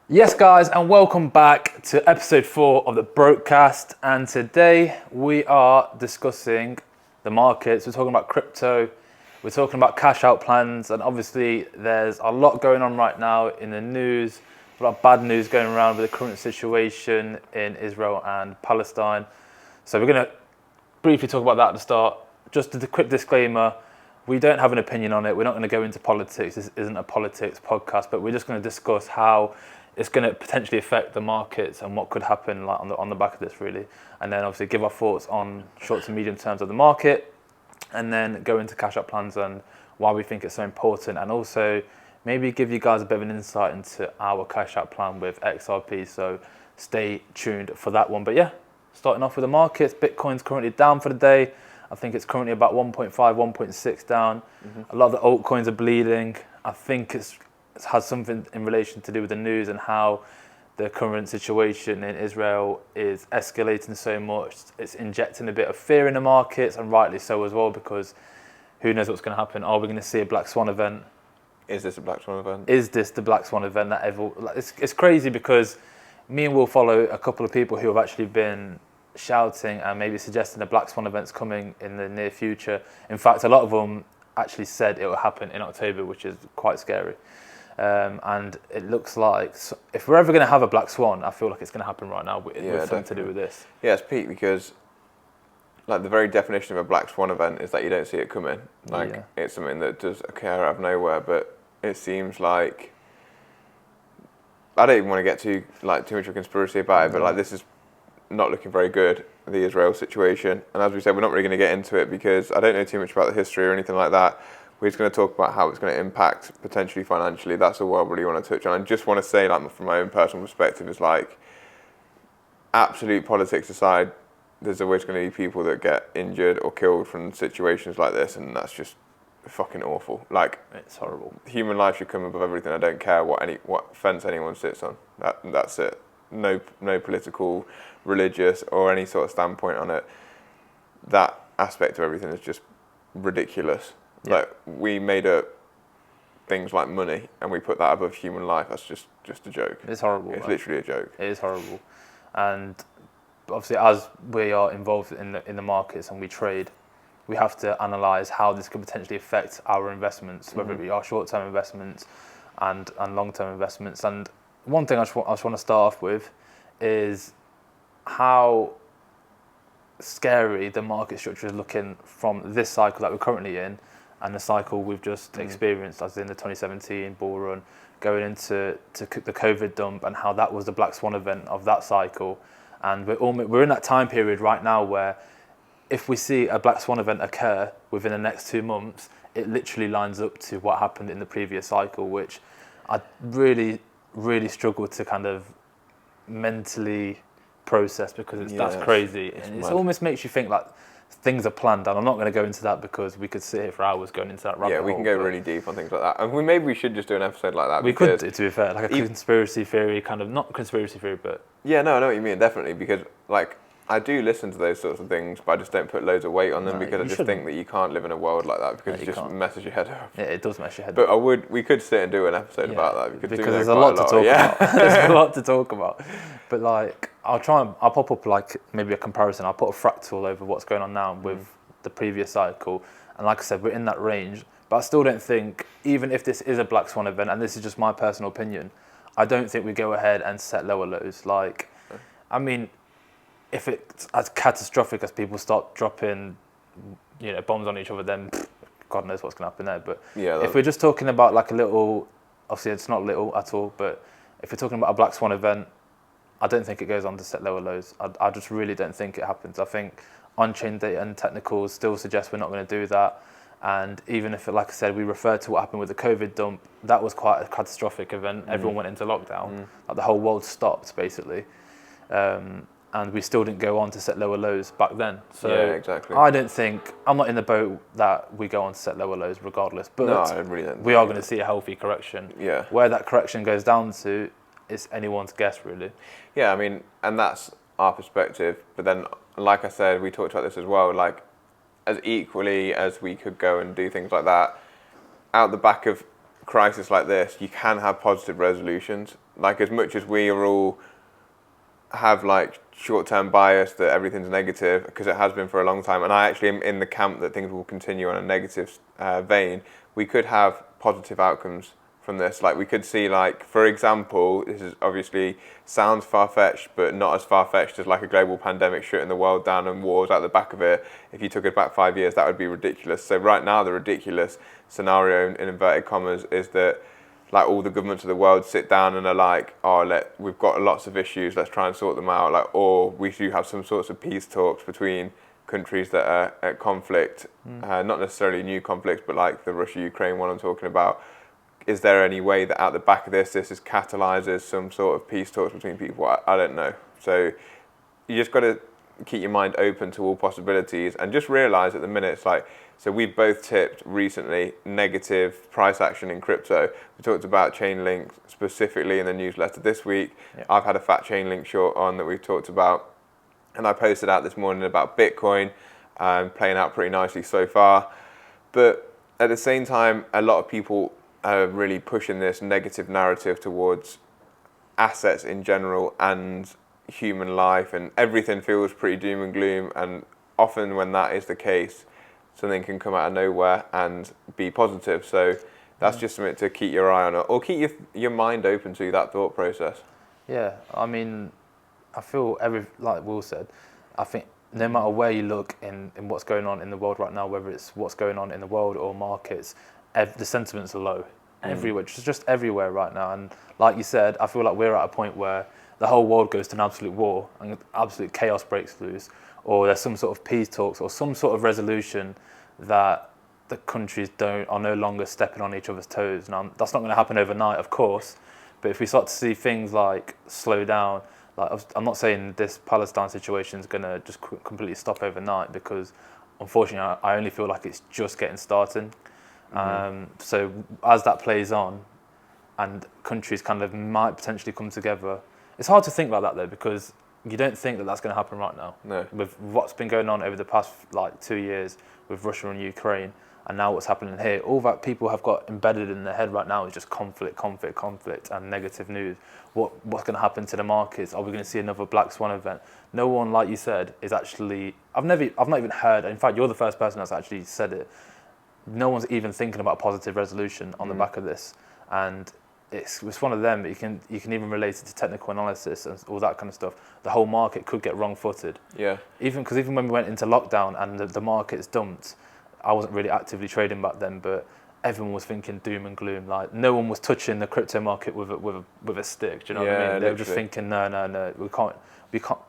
Yes, guys, and welcome back to episode 4 of the Brokecast. And today we are discussing the markets. We're talking about crypto. We're talking about cash out plans. And obviously, there's a lot going on right now in the news. A lot of bad news going around with the current situation in Israel and Palestine. So we're going to briefly talk about that at the start. Just a quick disclaimer. We don't have an opinion on it. We're not going to go into politics. This isn't a politics podcast, but we're just going to discuss how it's going to potentially affect the markets and what could happen like on the back of this, really. And then obviously give our thoughts on short to medium terms of the market, and then go into cash out plans and why we think it's so important, and also maybe give you guys a bit of an insight into our cash out plan with XRP. So stay tuned for that one. But yeah, starting off with the markets, Bitcoin's currently down for the day. I think it's currently about 1.5, 1.6 down. A lot of the altcoins are bleeding. I think it has something in relation to do with the news and how the current situation in Israel is escalating so much. It's injecting a bit of fear in the markets, and rightly so as well, because who knows what's going to happen? Are we going to see a black swan event? Is this a black swan event? Is this the black swan event that it's crazy, because me and Will follow a couple of people who have actually been shouting and maybe suggesting a black swan event's coming in the near future. In fact, a lot of them actually said it will happen in October, which is quite scary. And it looks like if we're ever going to have a black swan, I feel like it's going to happen right now with something to do with this. Yeah, it's peak, because like the very definition of a black swan event is that you don't see it coming. It's something that does occur out of nowhere, but it seems like I don't even want to get too much of a conspiracy about it, but like this is not looking very good, the Israel situation. And as we said, we're not really going to get into it because I don't know too much about the history or anything like that. We're just going to talk about how it's going to impact potentially financially. That's all I really want to touch on. I just want to say, like, from my own personal perspective, is like, absolute politics aside, there's always going to be people that get injured or killed from situations like this, and that's just fucking awful. Like, it's horrible. Human life should come above everything. I don't care what fence anyone sits on. That's it. No political, religious, or any sort of standpoint on it. That aspect of everything is just ridiculous. Yeah. Like, we made up things like money and we put that above human life. That's just a joke. It's horrible. It's literally a joke. It is horrible. And obviously, as we are involved in the markets and we trade, we have to analyse how this could potentially affect our investments, whether it be our short-term investments and long-term investments. And one thing I just want to start off with is how scary the market structure is looking from this cycle that we're currently in and the cycle we've just experienced, as in the 2017 bull run, going into the COVID dump, and how that was the black swan event of that cycle. And we're in that time period right now where if we see a black swan event occur within the next 2 months, it literally lines up to what happened in the previous cycle, which I really, really struggle to kind of mentally process, because that's crazy. And it almost makes you think like things are planned, and I'm not going to go into that because we could sit here for hours going into that rabbit hole. Yeah, we can go really deep on things like that, and maybe we should just do an episode like that. We could, to be fair, like a conspiracy theory kind of, not conspiracy theory, but yeah, no, I know what you mean, definitely, because like I do listen to those sorts of things, but I just don't put loads of weight on them, because I just think that you can't live in a world like that, because it just messes your head up. Yeah, it does mess your head up. But we could sit and do an episode about that. Because there's a lot to talk about. There's a lot to talk about. But like, I'll pop up like maybe a comparison. I'll put a fractal over what's going on now with the previous cycle. And like I said, we're in that range. But I still don't think, even if this is a black swan event, and this is just my personal opinion, I don't think we go ahead and set lower lows. Like, I mean, if it's as catastrophic as people start dropping, bombs on each other, then God knows what's going to happen there. But if we're just talking about like a little, obviously it's not little at all, but if we're talking about a black swan event, I don't think it goes on to set lower lows. I just really don't think it happens. I think on-chain data and technicals still suggest we're not going to do that. And even if, like I said, we refer to what happened with the COVID dump, that was quite a catastrophic event. Everyone went into lockdown. Like the whole world stopped, basically. And we still didn't go on to set lower lows back then. So yeah, exactly. I'm not in the boat that we go on to set lower lows regardless. But no, I really don't. We are going to see a healthy correction. Yeah. Where that correction goes down to, it's anyone's guess, really. Yeah, I mean, and that's our perspective. But then, like I said, we talked about this as well. Like, as equally as we could go and do things like that, out the back of crisis like this, you can have positive resolutions. Like, as much as we are all have like short-term bias that everything's negative, because it has been for a long time, and I actually am in the camp that things will continue on a negative vein, we could have positive outcomes from this. Like, we could see, like, for example, this is obviously sounds far-fetched, but not as far-fetched as like a global pandemic shutting the world down and wars out the back of it. If you took it back 5 years, that would be ridiculous. So right now, the ridiculous scenario, in inverted commas, is that like all the governments of the world sit down and are like, we've got lots of issues, let's try and sort them out. Like, or we do have some sorts of peace talks between countries that are at conflict, not necessarily new conflicts, but like the Russia-Ukraine one I'm talking about. Is there any way that out the back of this is catalyses some sort of peace talks between people? I don't know. So you just got to keep your mind open to all possibilities and just realise at the minute, it's like, so we've both tipped recently negative price action in crypto. We talked about Chainlink specifically in the newsletter this week. Yep. I've had a fat Chainlink short on that we've talked about. And I posted out this morning about Bitcoin, playing out pretty nicely so far. But at the same time, a lot of people are really pushing this negative narrative towards assets in general and human life, and everything feels pretty doom and gloom. And often when that is the case, something can come out of nowhere and be positive. So that's just something to keep your eye on, or keep your mind open to that thought process. Yeah, I mean, I feel like Will said, I think no matter where you look in what's going on in the world right now, whether it's what's going on in the world or markets, the sentiments are low everywhere, just everywhere right now. And like you said, I feel like we're at a point where the whole world goes to an absolute war and absolute chaos breaks loose, or there's some sort of peace talks or some sort of resolution that the countries are no longer stepping on each other's toes. Now, that's not going to happen overnight, of course, but if we start to see things like slow down, like I'm not saying this Palestine situation is going to just completely stop overnight, because unfortunately I only feel like it's just getting started. So as that plays on and countries kind of might potentially come together, it's hard to think like that though, because you don't think that that's going to happen right now. No. With what's been going on over the past like 2 years with Russia and Ukraine, and now what's happening here, all that people have got embedded in their head right now is just conflict, and negative news. What's going to happen to the markets? Are we going to see another black swan event? No one, like you said, is actually. I've not even heard. In fact, you're the first person that's actually said it. No one's even thinking about a positive resolution on the back of this, and it's one of them. You can even relate it to technical analysis and all that kind of stuff. The whole market could get wrong-footed. Yeah. Even when we went into lockdown and the markets dumped, I wasn't really actively trading back then, but everyone was thinking doom and gloom. Like, no one was touching the crypto market with a stick. Do you know what I mean? They were just thinking, no, we can't.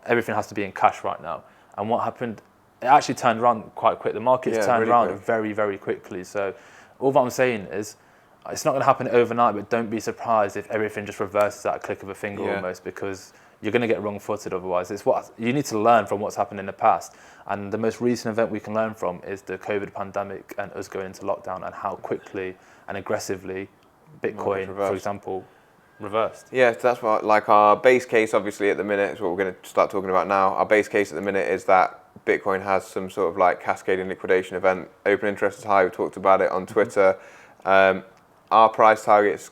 Everything has to be in cash right now. And what happened? It actually turned around quite quick. The markets turned really around very, very quickly. So all that I'm saying is, it's not going to happen overnight, but don't be surprised if everything just reverses at a click of a finger almost, because you're going to get wrong-footed otherwise. It's what you need to learn from what's happened in the past. And the most recent event we can learn from is the COVID pandemic and us going into lockdown, and how quickly and aggressively Bitcoin, for example, reversed. Yeah, so that's what, like, our base case obviously at the minute is what we're going to start talking about now. Our base case at the minute is that Bitcoin has some sort of like cascading liquidation event. Open interest is high. We talked about it on Twitter. Our price targets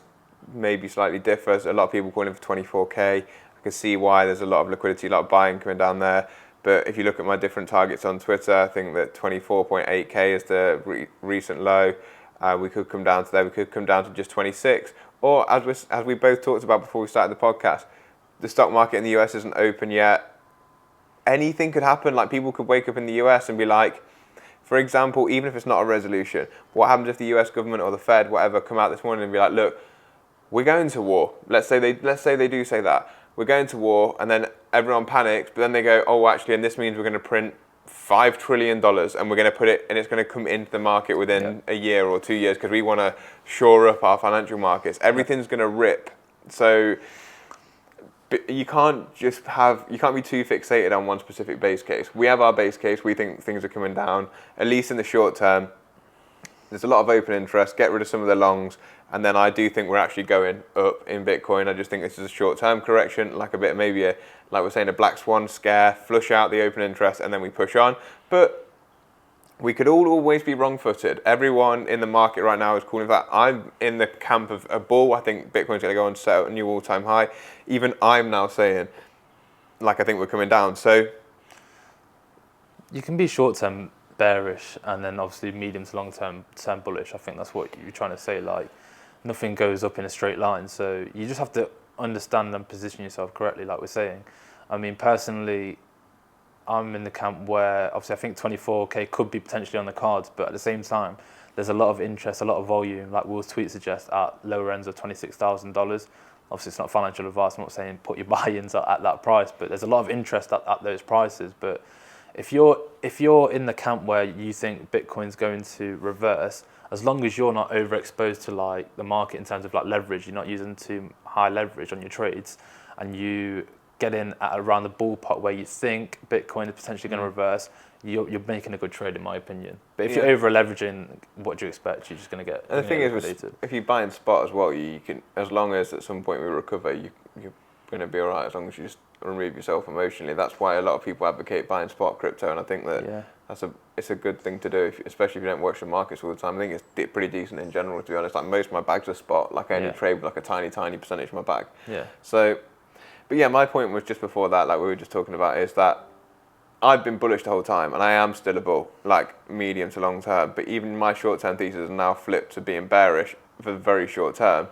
maybe slightly differ. A lot of people calling for 24k. I can see why. There's a lot of liquidity, a lot of buying coming down there. But if you look at my different targets on Twitter, I think that 24.8k is the recent low. We could come down to there. We could come down to just 26. Or as we both talked about before we started the podcast, the stock market in the US isn't open yet. Anything could happen. Like, people could wake up in the US and be like, for example, even if it's not a resolution, what happens if the US government or the Fed, whatever, come out this morning and be like, look, we're going to war. Let's say they do say that. We're going to war, and then everyone panics, but then they go, oh, actually, and this means we're going to print $5 trillion, and we're going to put it, and it's going to come into the market within a year or 2 years, because we want to shore up our financial markets. Everything's going to rip. So you can't be too fixated on one specific base case. We have our base case. We think things are coming down, at least in the short term. There's a lot of open interest. Get rid of some of the longs. And then I do think we're actually going up in Bitcoin. I just think this is a short-term correction, like a bit, maybe like we're saying, a black swan scare, flush out the open interest, and then we push on. But we could all always be wrong-footed. Everyone in the market right now is calling that. I'm in the camp of a bull. I think Bitcoin's going to go on to set a new all-time high. Even I'm now saying, like, I think we're coming down. So you can be short-term bearish and then obviously medium to long-term bullish. I think that's what you're trying to say. Like, nothing goes up in a straight line. So you just have to understand and position yourself correctly, like we're saying. I mean, personally, I'm in the camp where obviously I think 24k could be potentially on the cards, but at the same time, there's a lot of interest, a lot of volume, like Will's tweet suggests, at lower ends of $26,000. Obviously, it's not financial advice. I'm not saying put your buy-ins at that price, but there's a lot of interest at those prices. But if you're in the camp where you think Bitcoin's going to reverse, as long as you're not overexposed to like the market in terms of like leverage, you're not using too high leverage on your trades, and you get in at around the ballpark where you think Bitcoin is potentially going to reverse, you're making a good trade in my opinion. But if you're over leveraging, what do you expect? You're just going to get. And the thing is, if you buy in spot as well, you can, as long as at some point we recover, you're going to be all right as long as you just remove yourself emotionally. That's why a lot of people advocate buying spot crypto, and I think that it's a good thing to do, especially if you don't watch the markets all the time. I think it's pretty decent in general, to be honest. Like most of my bags are spot. Like I only trade with like a tiny percentage of my bag. Yeah. So, but yeah, my point was just before that, like we were just talking about, is that I've been bullish the whole time, and I am still a bull, like medium to long term. But even my short term thesis is now flipped to being bearish for the very short term.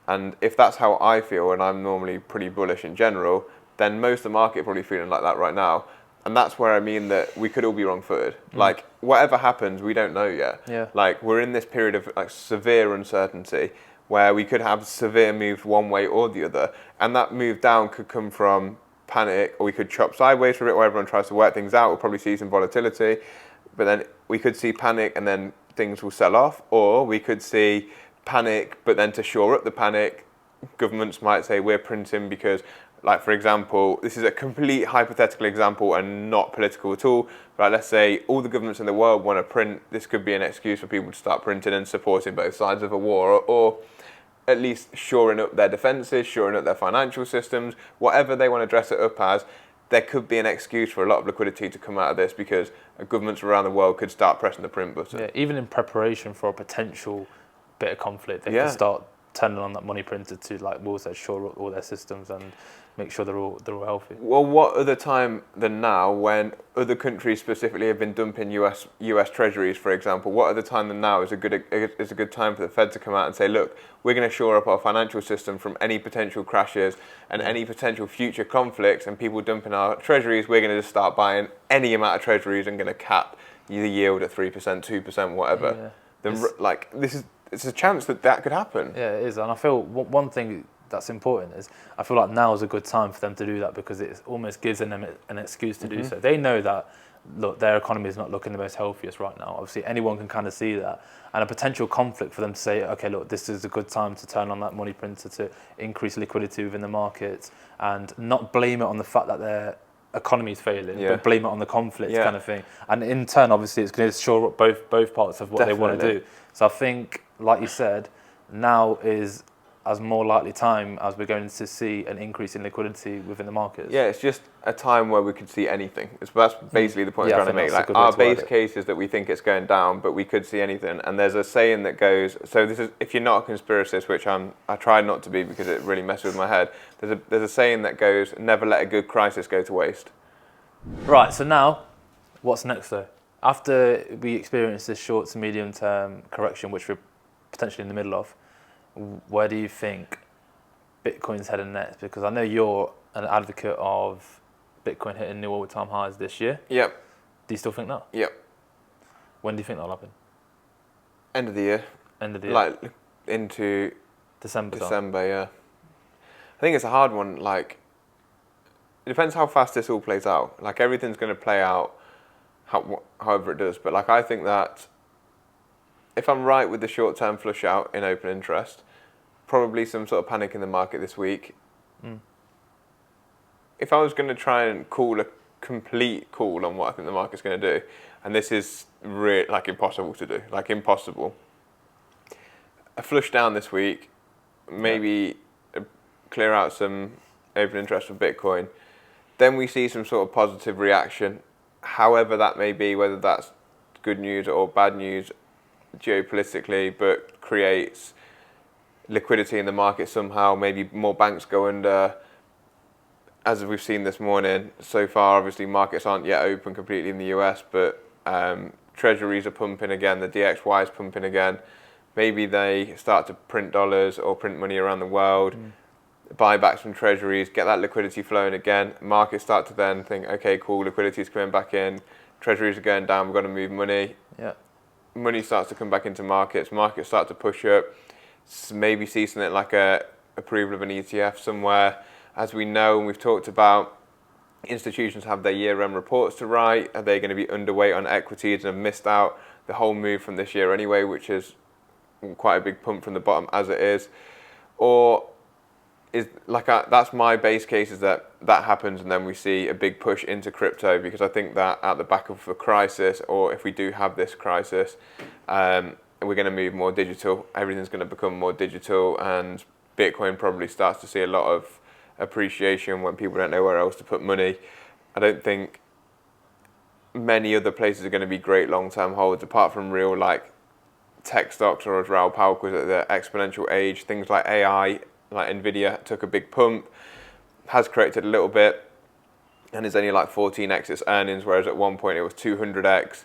And if that's how I feel, and I'm normally pretty bullish in general, then most of the market probably feeling like that right now. And that's where I mean that we could all be wrong-footed. Like whatever happens, we don't know yet. Yeah. Like we're in this period of like severe uncertainty where we could have severe moves one way or the other, and that move down could come from panic, or we could chop sideways for a bit where everyone tries to work things out. We'll probably see some volatility, but then we could see panic and then things will sell off, or we could see panic, but then to shore up the panic, governments might say we're printing because, like for example, this is a complete hypothetical example and not political at all, but let's say all the governments in the world want to print. This could be an excuse for people to start printing and supporting both sides of a war, or at least shoring up their defences, shoring up their financial systems, whatever they want to dress it up as. There could be an excuse for a lot of liquidity to come out of this because governments around the world could start pressing the print button. Yeah, even in preparation for a potential bit of conflict, they could start turning on that money printer to, like Will said, shore up all their systems and make sure they're all healthy. Well, what other time than now, when other countries specifically have been dumping US treasuries, for example? What other time than now is a good time for the Fed to come out and say, look, we're going to shore up our financial system from any potential crashes and any potential future conflicts, and people dumping our treasuries, we're going to just start buying any amount of treasuries and going to cap the yield at 3%, 2%, whatever. Yeah. It's a chance that could happen. Yeah, it is. And I feel one thing that's important is I feel like now is a good time for them to do that, because it almost gives them an excuse to do so. They know that, look, their economy is not looking the most healthiest right now. Obviously, anyone can kind of see that. And a potential conflict for them to say, okay, look, this is a good time to turn on that money printer to increase liquidity within the markets, and not blame it on the fact that their economy is failing, but blame it on the conflict kind of thing. And in turn, obviously, it's going to shore up both parts of what they want to do. So I think, like you said, now is as more likely time as we're going to see an increase in liquidity within the markets. Yeah, it's just a time where we could see anything. That's basically the point I'm trying to make. Like our base case is that we think it's going down, but we could see anything. And there's a saying that goes, so this is, if you're not a conspiracist, which I try not to be because it really messes with my head, there's a saying that goes, never let a good crisis go to waste. Right, so now, what's next though? After we experience this short to medium term correction, which we're potentially in the middle of, where do you think Bitcoin's heading next? Because I know you're an advocate of Bitcoin hitting new all-time highs this year. Yep. Do you still think that? Yep. When do you think that'll happen? End of the year. End of the year. Like into December, yeah. I think it's a hard one. Like, it depends how fast this all plays out. Like everything's going to play out however it does. But like I think that if I'm right with the short-term flush out in open interest, probably some sort of panic in the market this week. If I was going to try and call a complete call on what I think the market's going to do, and this is like impossible to do, like impossible. A flush down this week, maybe clear out some open interest for Bitcoin. Then we see some sort of positive reaction, however that may be, whether that's good news or bad news geopolitically, but creates liquidity in the market somehow. Maybe more banks go under. As we've seen this morning, so far, obviously markets aren't yet open completely in the US, but treasuries are pumping again, the DXY is pumping again. Maybe they start to print dollars or print money around the world, buy back some treasuries, get that liquidity flowing again. Markets start to then think, okay, cool, liquidity is coming back in, treasuries are going down, we've got to move money. Yeah. Money starts to come back into markets start to push up, maybe see something like a approval of an ETF somewhere. As we know, and we've talked about, institutions have their year-end reports to write. Are they going to be underweight on equities and have missed out the whole move from this year anyway, which is quite a big pump from the bottom as it is? Or is that's my base case, is that happens and then we see a big push into crypto, because I think that at the back of a crisis, or if we do have this crisis, we're going to move more digital. Everything's going to become more digital, and Bitcoin probably starts to see a lot of appreciation when people don't know where else to put money. I don't think many other places are going to be great long-term holds apart from real tech stocks, or as Raoul Pal calls it, the exponential age. Things like AI, like Nvidia, took a big pump, has corrected a little bit, and is only 14x its earnings, whereas at one point it was 200x.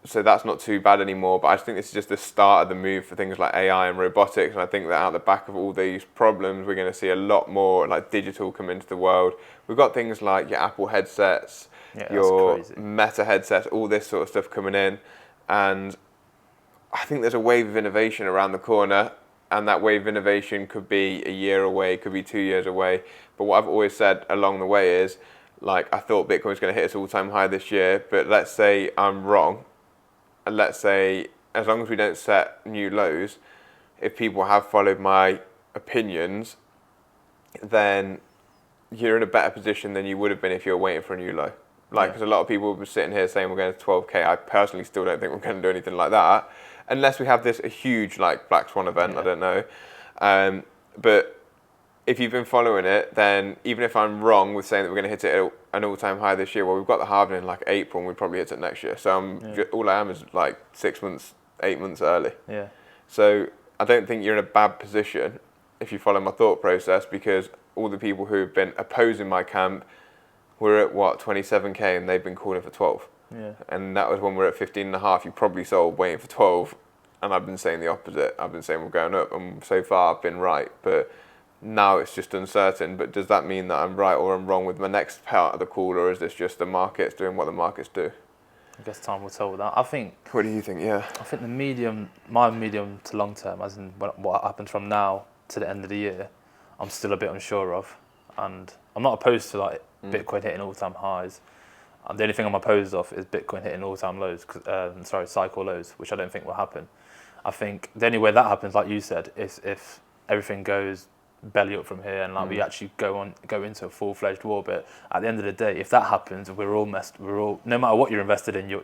So that's not too bad anymore, but I just think this is just the start of the move for things like AI and robotics, and I think that out the back of all these problems, we're going to see a lot more digital come into the world. We've got things like your Apple headsets, your Meta headsets, all this sort of stuff coming in, and I think there's a wave of innovation around the corner, and that wave of innovation could be a year away, could be 2 years away, but what I've always said along the way is, I thought Bitcoin was going to hit its all-time high this year, but let's say I'm wrong. And let's say, as long as we don't set new lows, if people have followed my opinions, then you're in a better position than you would have been if you were waiting for a new low. Because a lot of people were sitting here saying we're going to 12K. I personally still don't think we're going to do anything like that, unless we have this a huge Black Swan event. I don't know. But if you've been following it, then even if I'm wrong with saying that we're going to hit it at an all-time high this year, well, we've got the halving in April, and we probably hit it next year. So all I am is 6 months, 8 months early. Yeah. So I don't think you're in a bad position if you follow my thought process, because all the people who've been opposing my camp were at 27K, and they've been calling for 12. Yeah. And that was when we're at 15.5. You probably sold waiting for 12, and I've been saying the opposite. I've been saying we're going up, and so far I've been right, but now it's just uncertain. But does that mean that I'm right or I'm wrong with my next part of the call, or is this just the markets doing what the markets do? I guess time will tell with that. I think. What do you think? Yeah. I think my medium to long term, as in what happens from now to the end of the year, I'm still a bit unsure of, and I'm not opposed to Bitcoin hitting all-time highs. The only thing I'm opposed of is Bitcoin hitting all-time lows, cycle lows, which I don't think will happen. I think the only way that happens, like you said, is if everything goes belly up from here, and we actually go into a full-fledged war. But at the end of the day, if that happens, we're all messed. No matter what you're invested in, you're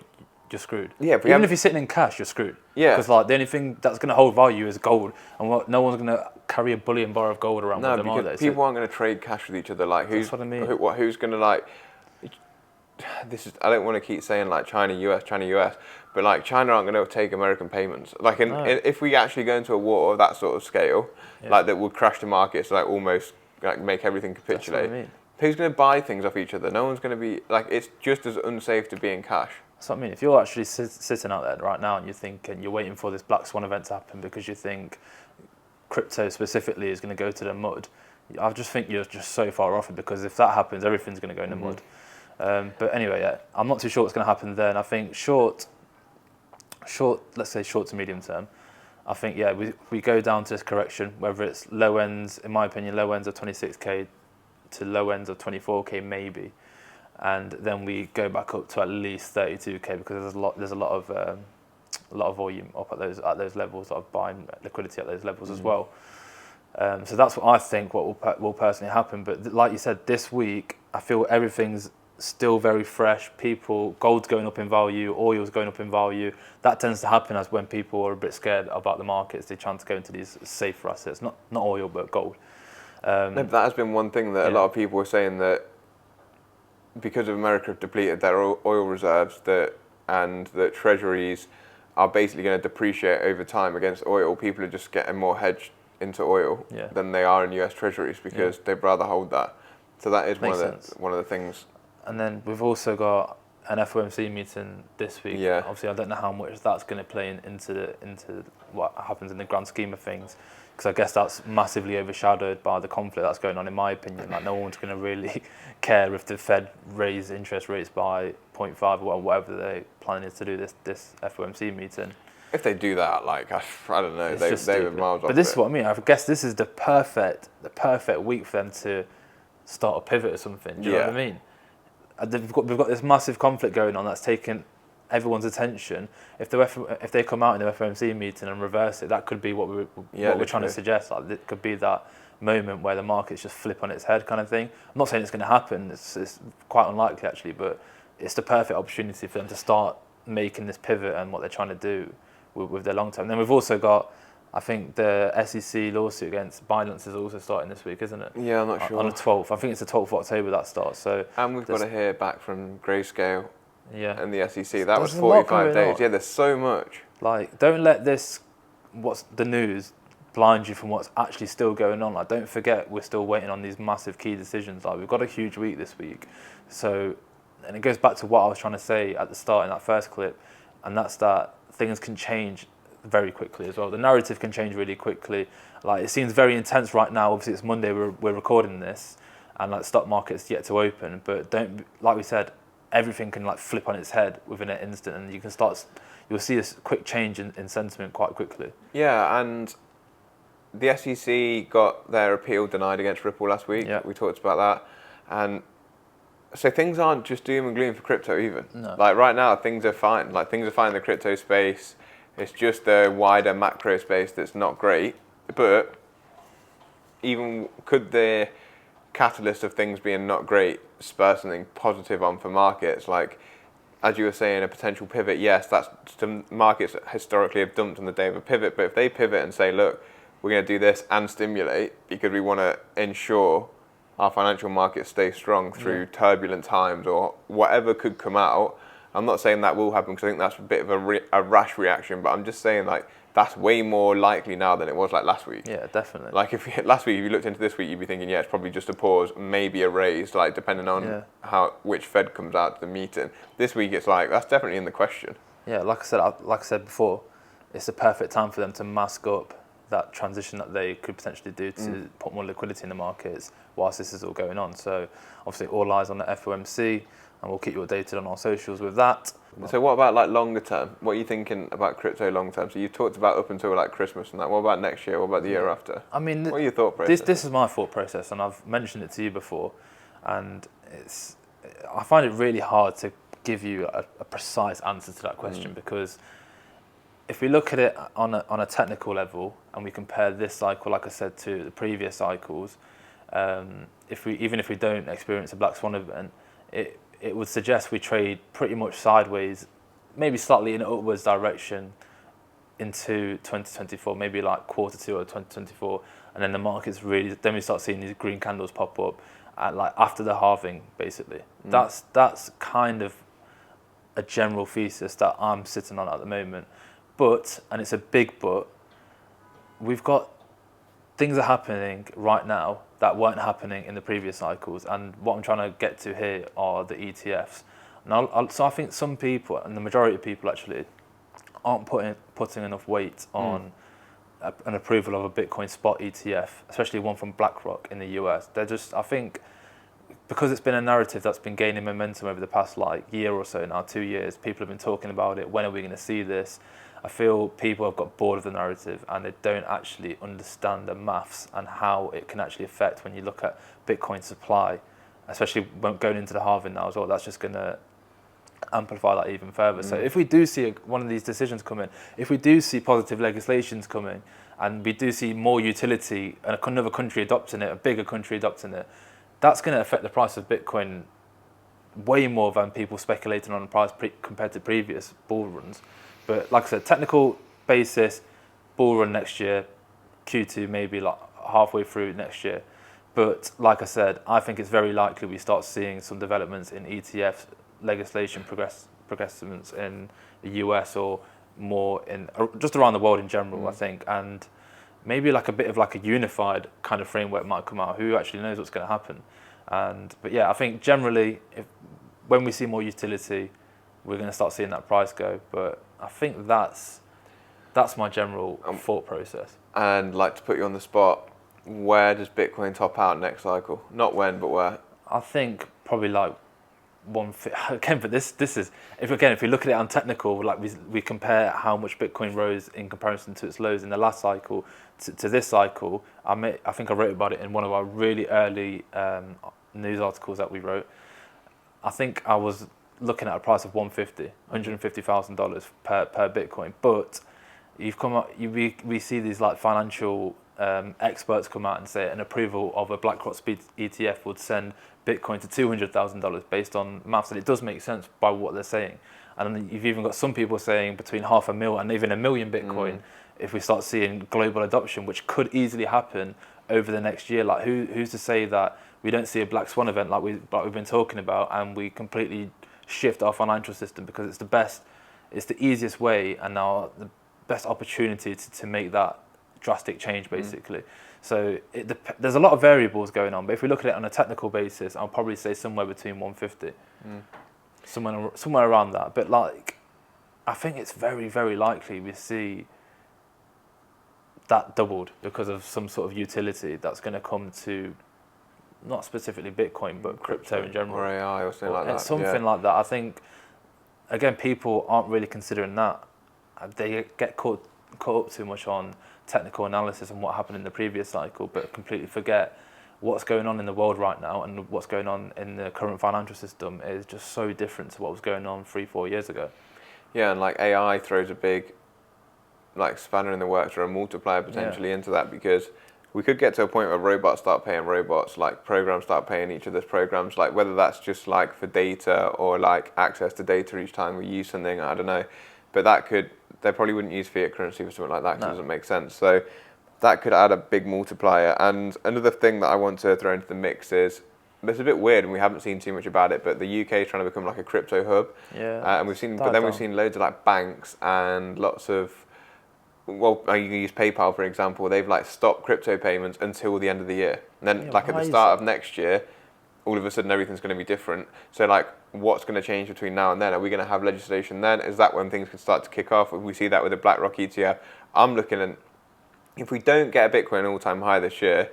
screwed. Yeah. Even if you're sitting in cash, you're screwed. Yeah. Because the only thing that's going to hold value is gold, and no one's going to carry a bullion bar of gold around with them, are they? People aren't going to trade cash with each other. That's what I mean. Who's going to This is. I don't want to keep saying China, US, but China aren't going to take American payments. If we actually go into a war of that sort of scale, that would crash the markets, almost make everything capitulate. That's what I mean. Who's going to buy things off each other? No one's going to be it's just as unsafe to be in cash. That's what I mean. If you're actually sitting out there right now and you're waiting for this Black Swan event to happen because you think crypto specifically is going to go to the mud, I just think you're just so far off it, because if that happens, everything's going to go in the mud. But anyway, I'm not too sure what's going to happen then. I think short, let's say short to medium term, I think, we go down to this correction, whether it's low ends, in my opinion, low ends of 26K to low ends of 24K maybe. And then we go back up to at least 32K, because there's a lot of volume up at those levels, of buying liquidity at those levels as well. So that's what I think what will personally happen. But like you said, this week I feel everything's still very fresh. Gold's going up in value, oil's going up in value. That tends to happen as when people are a bit scared about the markets, they try to go into these safer assets, not oil but gold. No, but that has been one thing that a lot of people are saying, that because of America have depleted their oil reserves, that and that treasuries are basically going to depreciate over time against oil, people are just getting more hedged into oil than they are in US treasuries because they'd rather hold that. So that is one of the things. And then we've also got an FOMC meeting this week. Yeah. Obviously, I don't know how much that's going to play into what happens in the grand scheme of things, because I guess that's massively overshadowed by the conflict that's going on, in my opinion. Like, no one's going to really care if the Fed raise interest rates by 0.5 or whatever they're planning to do this FOMC meeting. If they do that, like, I don't know, they were miles off. But this is what I mean. I guess this is the perfect week for them to start a pivot or something. Do you know what I mean? We've got this massive conflict going on that's taken everyone's attention. If they come out in the FOMC meeting and reverse it, that could be what we're trying to suggest. Like, it could be that moment where the markets just flip on its head, kind of thing. I'm not saying it's going to happen. It's quite unlikely actually, but it's the perfect opportunity for them to start making this pivot and what they're trying to do with their long term. And then we've also got, I think, the SEC lawsuit against Binance is also starting this week, isn't it? Yeah, I'm not sure. On the 12th. I think it's the 12th of October that starts. So. And we've got to hear back from Grayscale and the SEC. That there's was 45 days. Yeah, there's so much. Like, don't let what's the news, blind you from what's actually still going on. Like, don't forget we're still waiting on these massive key decisions. Like, we've got a huge week this week. So, and it goes back to what I was trying to say at the start in that first clip, and that's that things can change very quickly as well. The narrative can change really quickly. Like, it seems very intense right now. Obviously, it's Monday. We're recording this, and like, stock market's yet to open. But don't, like we said, everything can like flip on its head within an instant, and you'll see this quick change in sentiment quite quickly. Yeah, and the SEC got their appeal denied against Ripple last week. Yeah. We talked about that, and so things aren't just doom and gloom for crypto even. No. Like, right now, things are fine. Like, things are fine in the crypto space. It's just the wider macro space that's not great. But even could the catalyst of things being not great spur something positive on for markets? Like, as you were saying, a potential pivot, yes, that's some markets historically have dumped on the day of a pivot. But if they pivot and say, look, we're going to do this and stimulate because we want to ensure our financial markets stay strong through turbulent times or whatever could come out. I'm not saying that will happen because I think that's a bit of a rash reaction, but I'm just saying, like, that's way more likely now than it was like last week. Yeah, definitely. Like, last week, if you looked into this week, you'd be thinking, yeah, it's probably just a pause, maybe a raise, like, depending on which Fed comes out to the meeting. This week, it's like, that's definitely in the question. Yeah, like I said before, it's the perfect time for them to mask up that transition that they could potentially do to put more liquidity in the markets whilst this is all going on. So obviously all eyes on the FOMC, and we'll keep you updated on our socials with that. So what about like longer term? What are you thinking about crypto long term? So you talked about up until like Christmas and that. What about next year? What about the year after? I mean, what are your thought process? This is my thought process, and I've mentioned it to you before, and I find it really hard to give you a precise answer to that question because if we look at it on a technical level and we compare this cycle, like I said, to the previous cycles, even if we don't experience a black swan event, it would suggest we trade pretty much sideways, maybe slightly in an upwards direction into 2024, maybe like quarter two of 2024, and then the market's then we start seeing these green candles pop up like after the halving, basically. That's kind of a general thesis that I'm sitting on at the moment. But, and it's a big but, we've got things are happening right now that weren't happening in the previous cycles. And what I'm trying to get to here are the ETFs. So I think some people, and the majority of people actually, aren't putting enough weight on an approval of a Bitcoin spot ETF, especially one from BlackRock in the US. They're just, I think, because it's been a narrative that's been gaining momentum over the past like year or so now, 2 years, people have been talking about it. When are we going to see this? I feel people have got bored of the narrative and they don't actually understand the maths and how it can actually affect when you look at Bitcoin supply, especially when going into the halving now as well. That's just going to amplify that even further. So if we do see one of these decisions coming, if we do see positive legislations coming, and we do see more utility and another country adopting it, a bigger country adopting it, that's going to affect the price of Bitcoin way more than people speculating on the price compared to previous bull runs. But like I said, technical basis, bull run next year, Q2 maybe like halfway through next year. But like I said, I think it's very likely we start seeing some developments in ETF legislation progressivements in the US or more in just around the world in general, I think, and maybe like a bit of like a unified kind of framework might come out. Who actually knows what's going to happen? But yeah, I think generally, when we see more utility, we're going to start seeing that price go. But I think that's my general thought process. And like, to put you on the spot, where does Bitcoin top out next cycle? Not when, but where? I think probably like again, but this is if we look at it on technical, like we compare how much Bitcoin rose in comparison to its lows in the last cycle to this cycle. I think I wrote about it in one of our really early news articles that we wrote. I think I was looking at a price of $150,000 per Bitcoin, but we see these like financial experts come out and say an approval of a BlackRock Speed ETF would send Bitcoin to $200,000 based on maths, and it does make sense by what they're saying. And then you've even got some people saying between 500,000 and even 1 million Bitcoin if we start seeing global adoption, which could easily happen over the next year. Like who's to say that we don't see a black swan event like we've been talking about, and we completely shift our financial system, because it's the easiest way and now the best opportunity to make that drastic change, basically. So there's a lot of variables going on, but if we look at it on a technical basis, I'll probably say somewhere between 150, somewhere around that. But like, I think it's very, very likely we see that doubled because of some sort of utility that's going to come to not specifically Bitcoin, but crypto in general, or AI or something like that. Something like that. I think again, people aren't really considering that. They get caught up too much on technical analysis and what happened in the previous cycle, but completely forget what's going on in the world right now, and what's going on in the current financial system is just so different to what was going on 3-4 years ago. Yeah, and like AI throws a big like spanner in the works, or a multiplier potentially into that, because we could get to a point where robots start paying robots, like programs start paying each other's programs, like whether that's just like for data or like access to data each time we use something, I don't know. But they probably wouldn't use fiat currency for something like that because it doesn't make sense. So that could add a big multiplier. And another thing that I want to throw into the mix is, it's a bit weird and we haven't seen too much about it, but the UK is trying to become like a crypto hub. Yeah. And we've seen loads of like banks and lots of, well, you can use PayPal for example. They've like stopped crypto payments until the end of the year, and then at the start of next year, all of a sudden everything's going to be different. So like, what's going to change between now and then? Are we going to have legislation then? Is that when things can start to kick off? If we see that with the BlackRock ETF, I'm looking at, if we don't get a Bitcoin all-time high this year,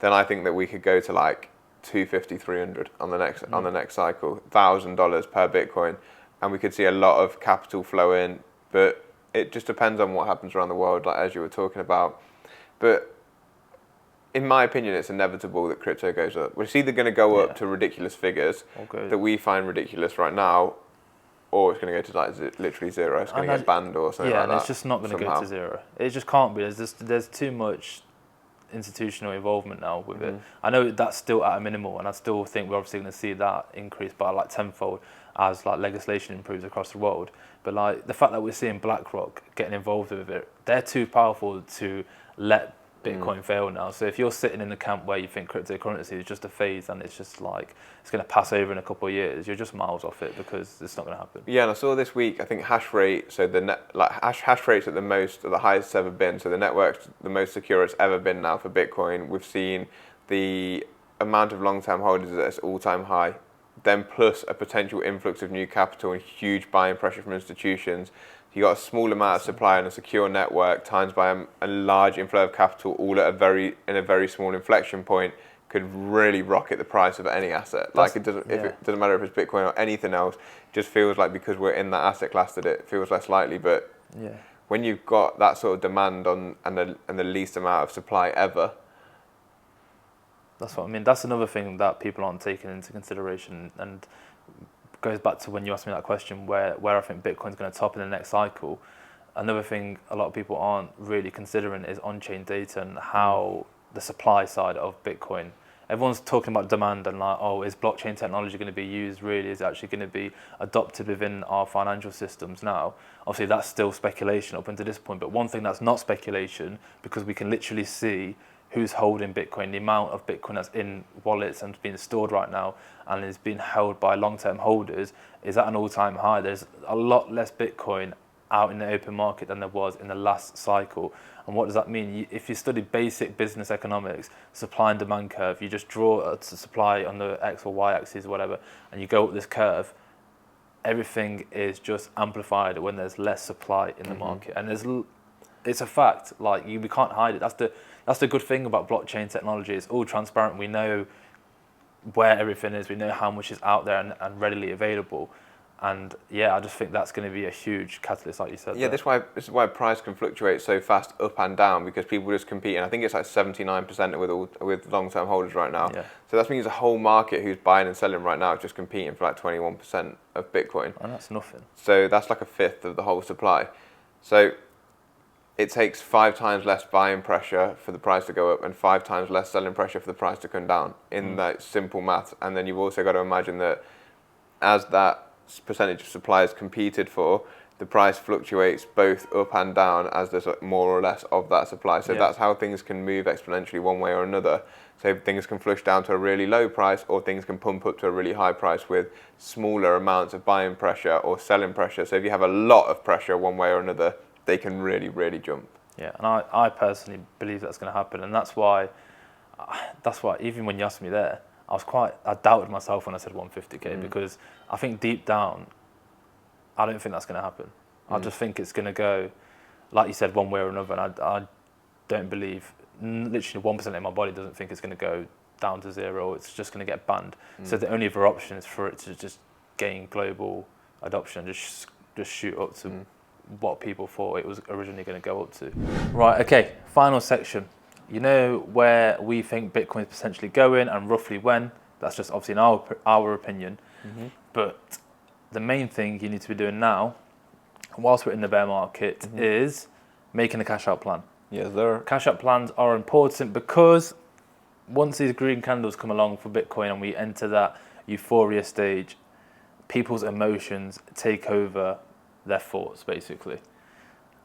then I think that we could go to like 250, 300 on the next cycle, $1,000 per Bitcoin, and we could see a lot of capital flow in. But it just depends on what happens around the world, like as you were talking about. But in my opinion, it's inevitable that crypto goes up. It's either going to go up to ridiculous figures that we find ridiculous right now, or it's going to go to like literally zero. It's going to get banned or something like that. Yeah, and it's just not going to go to zero. It just can't be. There's too much institutional involvement now with it. I know that's still at a minimal, and I still think we're obviously going to see that increase by like tenfold as like legislation improves across the world. But like the fact that we're seeing BlackRock getting involved with it, they're too powerful to let Bitcoin fail now. So if you're sitting in the camp where you think cryptocurrency is just a phase and it's just like it's going to pass over in a couple of years, you're just miles off it, because it's not going to happen. Yeah, and I saw this week, I think hash rate, so the hash rate's at the highest it's ever been. So the network's the most secure it's ever been now for Bitcoin. We've seen the amount of long-term holders at its all-time high, then plus a potential influx of new capital and huge buying pressure from institutions. You got a small amount of supply and a secure network times by a large inflow of capital, all at a very small inflection point, could really rocket the price of any asset. Like it doesn't matter if it's Bitcoin or anything else. It just feels like because we're in that asset class that it feels less likely. But when you've got that sort of demand on and the least amount of supply ever. That's what I mean. That's another thing that people aren't taking into consideration, and goes back to when you asked me that question, where I think Bitcoin's going to top in the next cycle. Another thing a lot of people aren't really considering is on-chain data and how the supply side of Bitcoin. Everyone's talking about demand and like, oh, is blockchain technology going to be used really? Is it actually going to be adopted within our financial systems now? Obviously, that's still speculation up until this point. But one thing that's not speculation, because we can literally see who's holding Bitcoin, the amount of Bitcoin that's in wallets and being stored right now and is being held by long-term holders is at an all-time high. There's a lot less Bitcoin out in the open market than there was in the last cycle. And what does that mean? If you study basic business economics, supply and demand curve, you just draw a supply on the X or Y axis or whatever, and you go up this curve, everything is just amplified when there's less supply in the market. And it's a fact, like we can't hide it. That's the good thing about blockchain technology. It's all transparent. We know where everything is. We know how much is out there and readily available. And yeah, I just think that's going to be a huge catalyst, like you said. Yeah, this is why price can fluctuate so fast up and down, because people just compete. And I think it's like 79% with long-term holders right now. Yeah. So that means the whole market who's buying and selling right now is just competing for like 21% of Bitcoin. And that's nothing. So that's like a fifth of the whole supply. So it takes 5 times less buying pressure for the price to go up and 5 times less selling pressure for the price to come down in that simple math. And then you've also got to imagine that as that percentage of supply is competed for, the price fluctuates both up and down as there's more or less of that supply. So that's how things can move exponentially one way or another. So things can flush down to a really low price, or things can pump up to a really high price with smaller amounts of buying pressure or selling pressure. So if you have a lot of pressure one way or another, they can really, really jump. Yeah, and I personally believe that's going to happen, and that's why even when you asked me there, I doubted myself when I said 150k, because I think deep down, I don't think that's going to happen. I just think it's going to go, like you said, one way or another, and I don't believe, literally 1% of my body doesn't think it's going to go down to zero. It's just going to get banned. So the only other option is for it to just gain global adoption, just shoot up to what people thought it was originally going to go up to. Right, okay, final section. You know where we think Bitcoin is potentially going and roughly when. That's just obviously in our opinion. But the main thing you need to be doing now, whilst we're in the bear market, is making a cash out plan. Yes, sir. Cash out plans are important because once these green candles come along for Bitcoin and we enter that euphoria stage, people's emotions take over their thoughts, basically.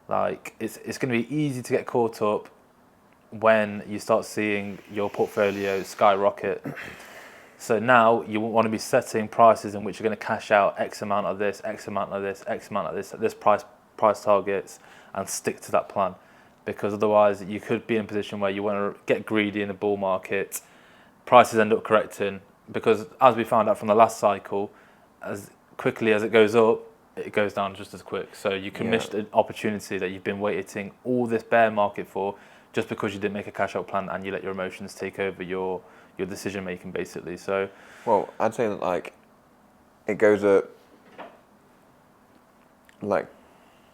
Like it's going to be easy to get caught up when you start seeing your portfolio skyrocket. So now you want to be setting prices in which you're going to cash out X amount of this, X amount of this, X amount of this price targets, and stick to that plan. Because otherwise you could be in a position where you want to get greedy in the bull market, prices end up correcting, because as we found out from the last cycle, as quickly as it goes up, it goes down just as quick. So you can miss an opportunity that you've been waiting all this bear market for, just because you didn't make a cash out plan and you let your emotions take over your decision making, basically. So, well, I'd say that like it goes up, like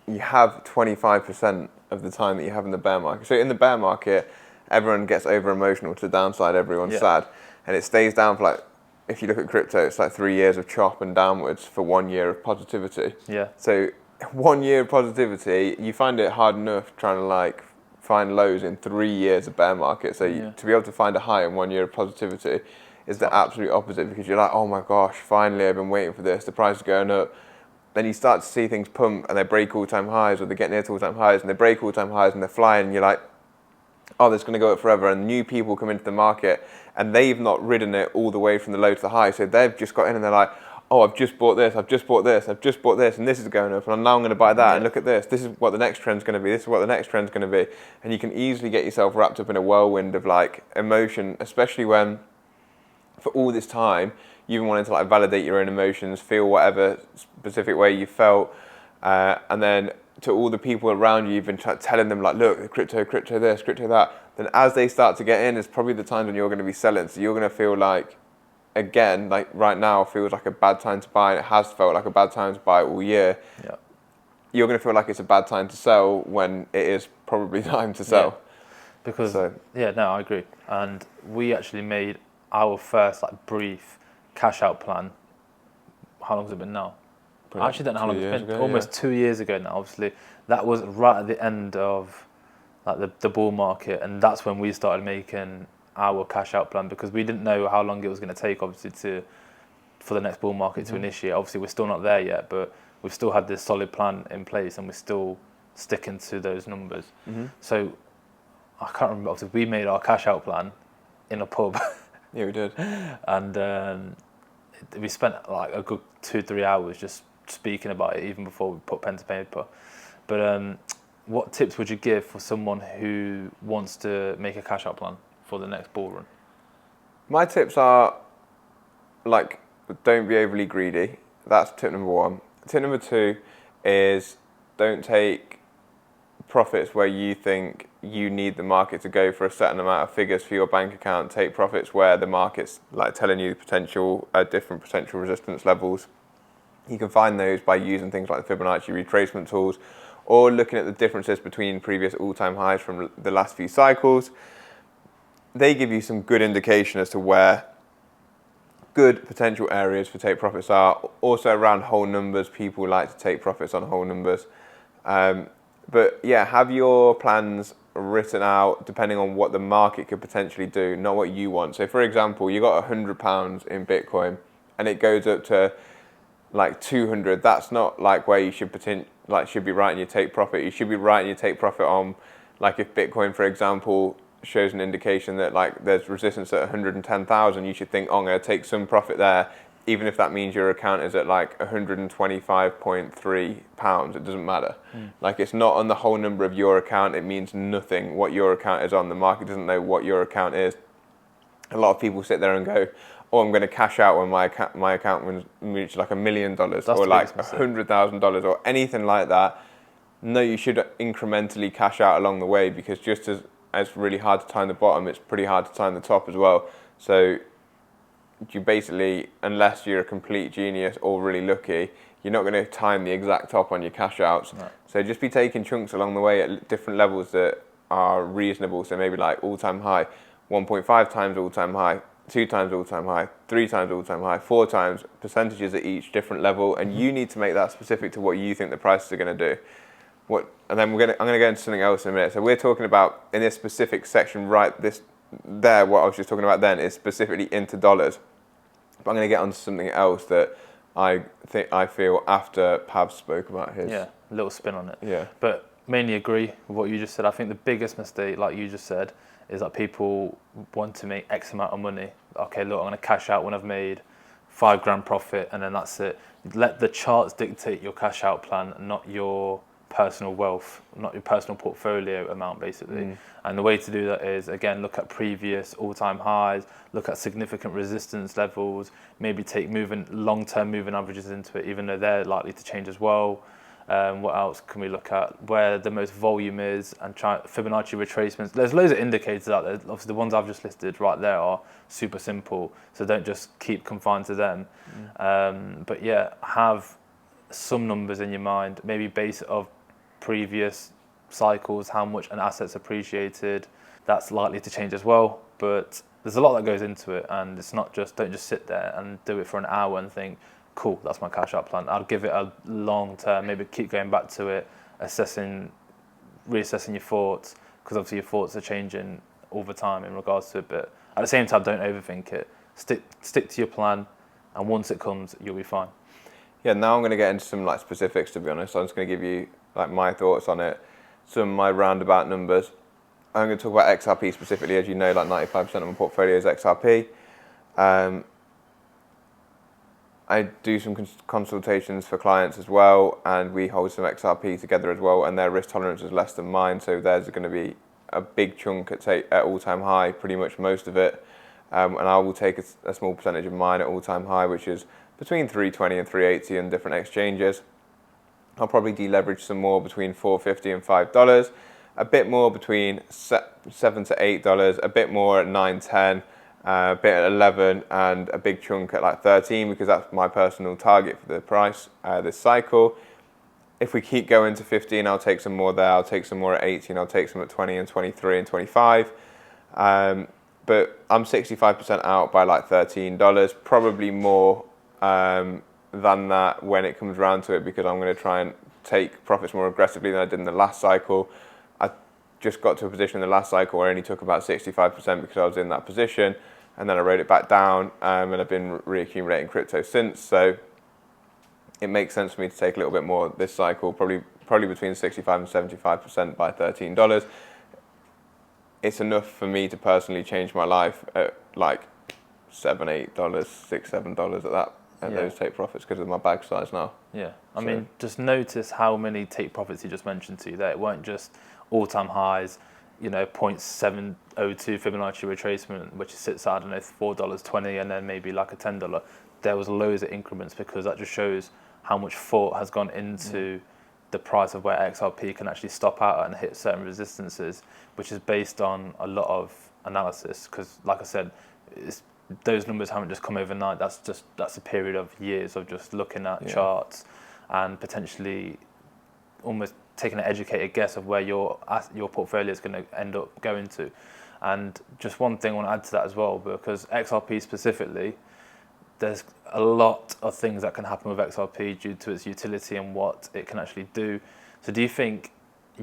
you have 25% of the time that you have in the bear market. So in the bear market, everyone gets over emotional to the downside, everyone's sad, and it stays down for like, if you look at crypto, it's like 3 years of chop and downwards for 1 year of positivity. Yeah. So 1 year of positivity, you find it hard enough trying to like find lows in 3 years of bear market. So to be able to find a high in 1 year of positivity is the absolute opposite, because you're like, oh my gosh, finally I've been waiting for this, the price is going up. Then you start to see things pump and they break all-time highs, or they get near to all-time highs and they break all-time highs and they're flying, and you're like, oh, this is going to go up forever, and new people come into the market and they've not ridden it all the way from the low to the high, so they've just got in and they're like, oh, I've just bought this, I've just bought this, I've just bought this, and this is going up, and now I'm going to buy that, and look at this is what the next trend's going to be, this is what the next trend's going to be. And you can easily get yourself wrapped up in a whirlwind of like emotion, especially when for all this time you've been wanting to like validate your own emotions, feel whatever specific way you felt, and then to all the people around you, you've been telling them like, look, crypto this, crypto that. Then as they start to get in, it's probably the times when you're going to be selling. So you're going to feel like, again, like right now feels like a bad time to buy, and it has felt like a bad time to buy all year. Yeah. You're going to feel like it's a bad time to sell when it is probably time to sell. Yeah. Because, I agree. And we actually made our first like brief cash out plan. How long has it been now? I actually don't know how long it's been. Almost 2 years ago now, obviously. That was right at the end of like the bull market, and that's when we started making our cash out plan, because we didn't know how long it was going to take, obviously, for the next bull market to initiate. Obviously, we're still not there yet, but we've still had this solid plan in place, and we're still sticking to those numbers. So I can't remember. Obviously, we made our cash out plan in a pub. Yeah, we did. And we spent like a good 2-3 hours just speaking about it, even before we put pen to paper. But what tips would you give for someone who wants to make a cash out plan for the next bull run? My tips are, like, don't be overly greedy. That's tip number 1. Tip number 2 is don't take profits where you think you need the market to go for a certain amount of figures for your bank account. Take profits where the market's like telling you different potential resistance levels. You can find those by using things like the Fibonacci retracement tools, or looking at the differences between previous all-time highs from the last few cycles. They give you some good indication as to where good potential areas for take profits are. Also around whole numbers, people like to take profits on whole numbers. But yeah, have your plans written out depending on what the market could potentially do, not what you want. So for example, you got £100 in Bitcoin and it goes up to like 200. That's not like where you should should be writing your take profit. You should be writing your take profit on, like, if Bitcoin, for example, shows an indication that like there's resistance at 110,000, you should think, oh, I'm going to take some profit there, even if that means your account is at like £125.3. It doesn't matter. Like, it's not on the whole number of your account. It means nothing what your account is on. The market doesn't know what your account is. A lot of people sit there and go, oh, I'm going to cash out when my account reaches like $1 million or like $100,000 or anything like that. No, you should incrementally cash out along the way, because just as it's really hard to time the bottom, it's pretty hard to time the top as well. So you basically, unless you're a complete genius or really lucky, you're not going to time the exact top on your cash outs. No. So just be taking chunks along the way at different levels that are reasonable. So maybe like all-time high, 1.5 times all-time high, 2 times all-time high, 3 times all-time high, 4 times, percentages at each different level, and you need to make that specific to what you think the prices are going to do. And then I'm going to go into something else in a minute. So we're talking about, in this specific section right there, what I was just talking about then is specifically into dollars. But I'm going to get onto something else that I feel after Pav spoke about his. Yeah, a little spin on it. Yeah. But mainly agree with what you just said. I think the biggest mistake, like you just said, is that people want to make X amount of money. Okay, look, I'm going to cash out when I've made £5,000 profit, and then that's it. Let the charts dictate your cash out plan, not your personal wealth, not your personal portfolio amount, basically. And the way to do that is, again, look at previous all-time highs, look at significant resistance levels, maybe take long-term moving averages into it, even though they're likely to change as well. What else can we look at? Where the most volume is, and try Fibonacci retracements. There's loads of indicators out there. Obviously, the ones I've just listed right there are super simple, so don't just keep confined to them. But yeah, have some numbers in your mind, maybe base it off previous cycles, how much an asset's appreciated. That's likely to change as well, but there's a lot that goes into it, and it's not just, don't just sit there and do it for an hour and think, cool, that's my cash out plan. I'll give it a long term, maybe keep going back to it, reassessing your thoughts, because obviously your thoughts are changing all the time in regards to it, but at the same time, don't overthink it. Stick to your plan, and once it comes, you'll be fine. Yeah, now I'm going to get into some like specifics, to be honest. I'm just going to give you like my thoughts on it, some of my roundabout numbers. I'm going to talk about XRP specifically. As you know, like 95% of my portfolio is XRP. I do some consultations for clients as well, and we hold some XRP together as well, and their risk tolerance is less than mine, so theirs are going to be a big chunk at all-time high, pretty much most of it, and I will take a small percentage of mine at all-time high, which is between 320 and 380 in different exchanges. I'll probably deleverage some more between $4.50 and $5, a bit more between $7 to $8, a bit more at 9.10, a bit at 11, and a big chunk at like 13, because that's my personal target for the price this cycle. If we keep going to 15, I'll take some more there. I'll take some more at 18. I'll take some at 20 and 23 and 25. But I'm 65% out by like $13, probably more than that when it comes around to it, because I'm going to try and take profits more aggressively than I did in the last cycle. I just got to a position in the last cycle where I only took about 65% because I was in that position, and then I wrote it back down, and I've been reaccumulating crypto since. So it makes sense for me to take a little bit more this cycle, probably between 65 and 75% by $13. it's enough for me to personally change my life at like $7, $8, $6, $7 at those take profits because of my bag size now. Yeah, I mean, just notice how many take profits you just mentioned to you there. It weren't just all-time highs, 0.702 Fibonacci retracement, which sits at, I don't know, $4.20, and then maybe like a $10. There was loads of increments, because that just shows how much thought has gone into the price of where XRP can actually stop out and hit certain resistances, which is based on a lot of analysis. Because, like I said, those numbers haven't just come overnight. That's a period of years of just looking at charts and potentially almost taking an educated guess of where your portfolio is going to end up going to. And just one thing I want to add to that as well, because XRP specifically, there's a lot of things that can happen with XRP due to its utility and what it can actually do. So do you think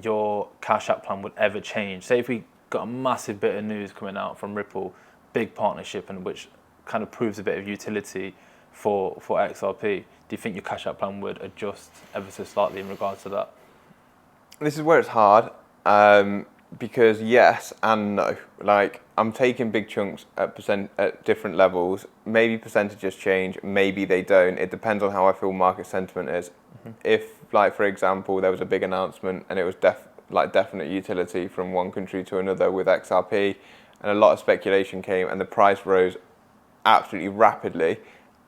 your Cash App plan would ever change? Say if we got a massive bit of news coming out from Ripple, big partnership, and which kind of proves a bit of utility for XRP, do you think your Cash App plan would adjust ever so slightly in regards to that? This is where it's hard, because yes and no. Like, I'm taking big chunks at different levels. Maybe percentages change, maybe they don't. It depends on how I feel market sentiment is. If, like, for example, there was a big announcement and it was definite utility from one country to another with XRP, and a lot of speculation came and the price rose absolutely rapidly,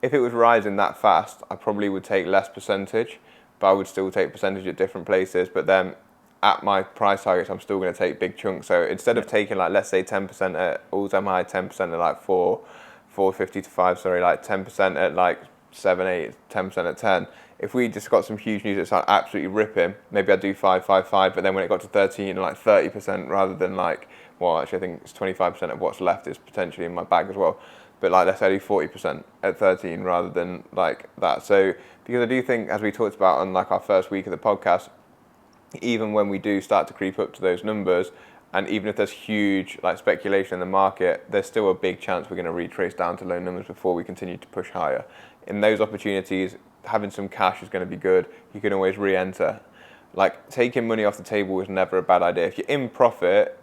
if it was rising that fast, I probably would take less percentage, but I would still take percentage at different places. But then at my price targets, I'm still going to take big chunks. So instead of taking, like, let's say 10% at all-time high, 10% at like 450 to 5, sorry, like 10% at like 7, 8, 10% at 10. If we just got some huge news that started absolutely ripping, maybe I'd do 5, 5, 5, but then when it got to 13, like 30% rather than like, well, actually I think it's 25% of what's left is potentially in my bag as well. But like, let's say I do 40% at 13 rather than like that. So, because I do think, as we talked about on like our first week of the podcast, even when we do start to creep up to those numbers, and even if there's huge like speculation in the market, there's still a big chance we're going to retrace down to low numbers before we continue to push higher. In those opportunities, having some cash is going to be good. You can always re-enter. Like, taking money off the table is never a bad idea. If you're in profit,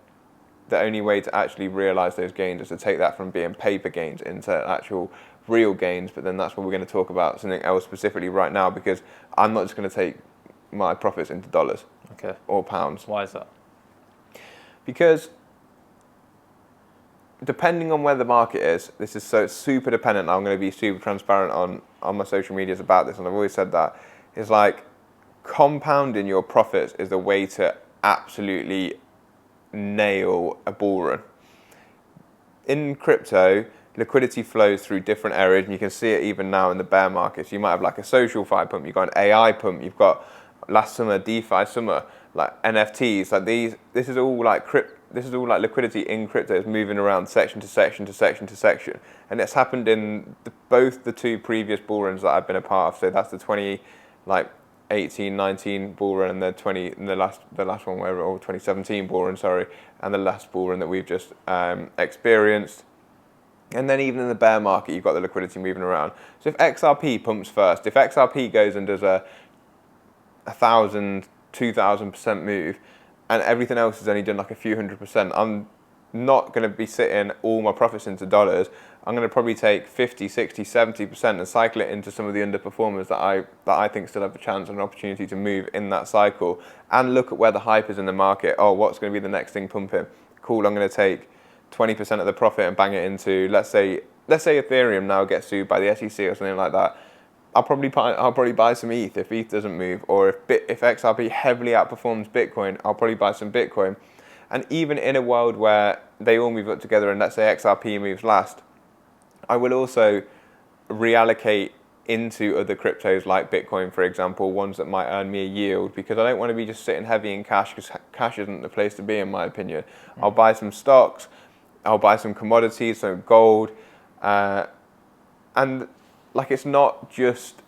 the only way to actually realize those gains is to take that from being paper gains into actual real gains. But then that's what we're going to talk about, something else specifically right now, because I'm not just going to take my profits into dollars or pounds. Why is that? Because depending on where the market is, this is so super dependent. I'm going to be super transparent on my social medias about this, and I've always said that. It's like compounding your profits is the way to absolutely nail a bull run. In crypto, liquidity flows through different areas, and you can see it even now in the bear markets. You might have like a social fi pump, you've got an AI pump, you've got last summer, DeFi summer, like NFTs, like these. This is all like liquidity in crypto is moving around section to section to section to section, and it's happened in both the two previous bull runs that I've been a part of. So that's the 2018, 19 bull run, and the last one, or 2017 bull run, sorry, and the last bull run that we've just experienced. And then even in the bear market, you've got the liquidity moving around. So if XRP pumps first, if XRP goes and does a 1,000, 2,000% move, and everything else has only done like a few 100%, I'm not going to be sitting all my profits into dollars. I'm going to probably take 50, 60, 70% and cycle it into some of the underperformers that I think still have a chance and an opportunity to move in that cycle, and look at where the hype is in the market. Oh, what's going to be the next thing pumping? Cool, I'm going to take 20% of the profit and bang it into, let's say Ethereum now gets sued by the SEC or something like that. I'll probably buy some ETH if ETH doesn't move, or if XRP heavily outperforms Bitcoin, I'll probably buy some Bitcoin. And even in a world where they all move up together and let's say XRP moves last, I will also reallocate into other cryptos like Bitcoin, for example, ones that might earn me a yield, because I don't want to be just sitting heavy in cash, because cash isn't the place to be, in my opinion. I'll buy some stocks, I'll buy some commodities, so gold, and like, it's not just,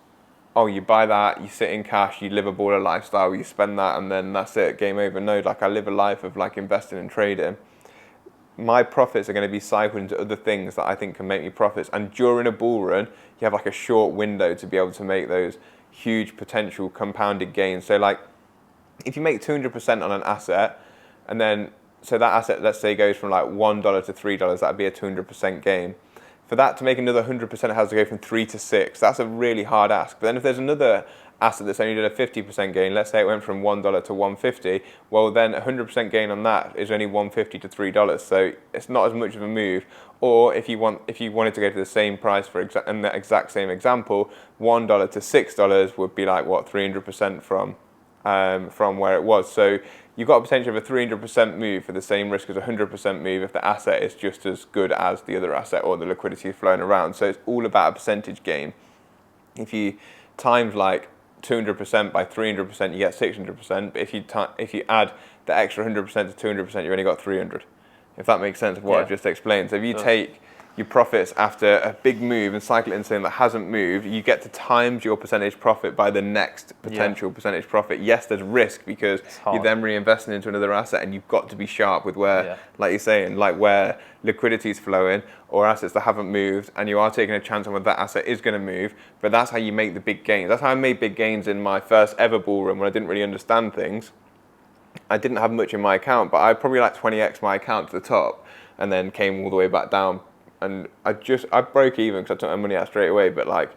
oh, you buy that, you sit in cash, you live a baller lifestyle, you spend that, and then that's it, game over. No, like, I live a life of like investing and trading. My profits are going to be cycled into other things that I think can make me profits. And during a bull run, you have like a short window to be able to make those huge potential compounded gains. So like, if you make 200% on an asset, and then so that asset, let's say, goes from like $1 to $3, that'd be a 200% gain. For that to make another 100%, it has to go from 3 to 6. That's a really hard ask. But then if there's another asset that's only done a 50% gain, let's say it went from $1 to $1.50, well then 100% gain on that is only $1.50 to $3. So it's not as much of a move. Or if you wanted to go to the same price in the exact same example, $1 to $6 would be like what, 300% from where it was. So you've got a potential of a 300% move for the same risk as a 100% move if the asset is just as good as the other asset or the liquidity is flowing around. So it's all about a percentage gain. If you times like 200% by 300%, you get 600%. But if you add the extra 100% to 200%, you've only got 300. If that makes sense of what I've just explained. So if you take your profits after a big move and cycle it into something that hasn't moved, you get to times your percentage profit by the next potential percentage profit. Yes, there's risk because you're then reinvesting into another asset, and you've got to be sharp with where, like you're saying, like where liquidity is flowing or assets that haven't moved, and you are taking a chance on whether that asset is going to move. But that's how you make the big gains. That's how I made big gains in my first ever bull run when I didn't really understand things. I didn't have much in my account, but I probably like 20x my account to the top, and then came all the way back down. And I broke even because I took my money out straight away, but like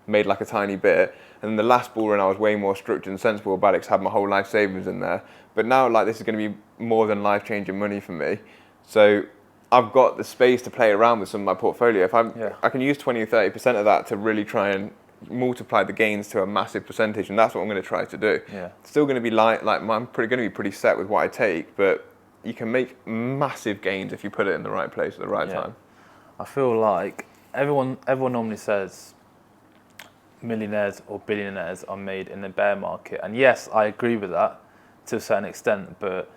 made like a tiny bit. And then the last bull run I was way more structured and sensible about it because I had my whole life savings in there. But now like this is going to be more than life-changing money for me. So I've got the space to play around with some of my portfolio. If I can use 20 or 30% of that to really try and multiply the gains to a massive percentage, and that's what I'm going to try to do. It's still going to be I'm going to be pretty set with what I take, but you can make massive gains if you put it in the right place at the right time. I feel like everyone normally says millionaires or billionaires are made in the bear market. And yes, I agree with that to a certain extent. But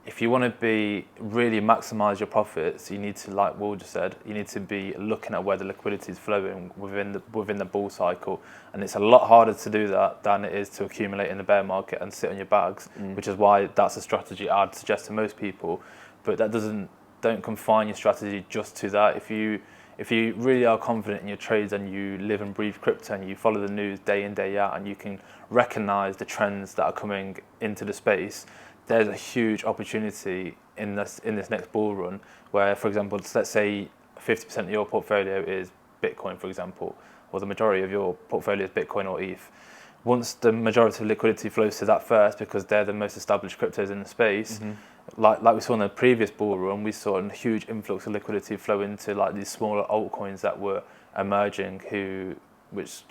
if you want to be really maximize your profits, you need to, like Will just said, you need to be looking at where the liquidity is flowing within the bull cycle. And it's a lot harder to do that than it is to accumulate in the bear market and sit on your bags, which is why that's a strategy I'd suggest to most people. But that don't confine your strategy just to that. If you really are confident in your trades and you live and breathe crypto and you follow the news day in, day out, and you can recognize the trends that are coming into the space, there's a huge opportunity in this next bull run where, for example, let's say 50% of your portfolio is Bitcoin, for example, or the majority of your portfolio is Bitcoin or ETH. Once the majority of liquidity flows to that first, because they're the most established cryptos in the space, like we saw in the previous bull run, we saw a huge influx of liquidity flow into like these smaller altcoins that were emerging, which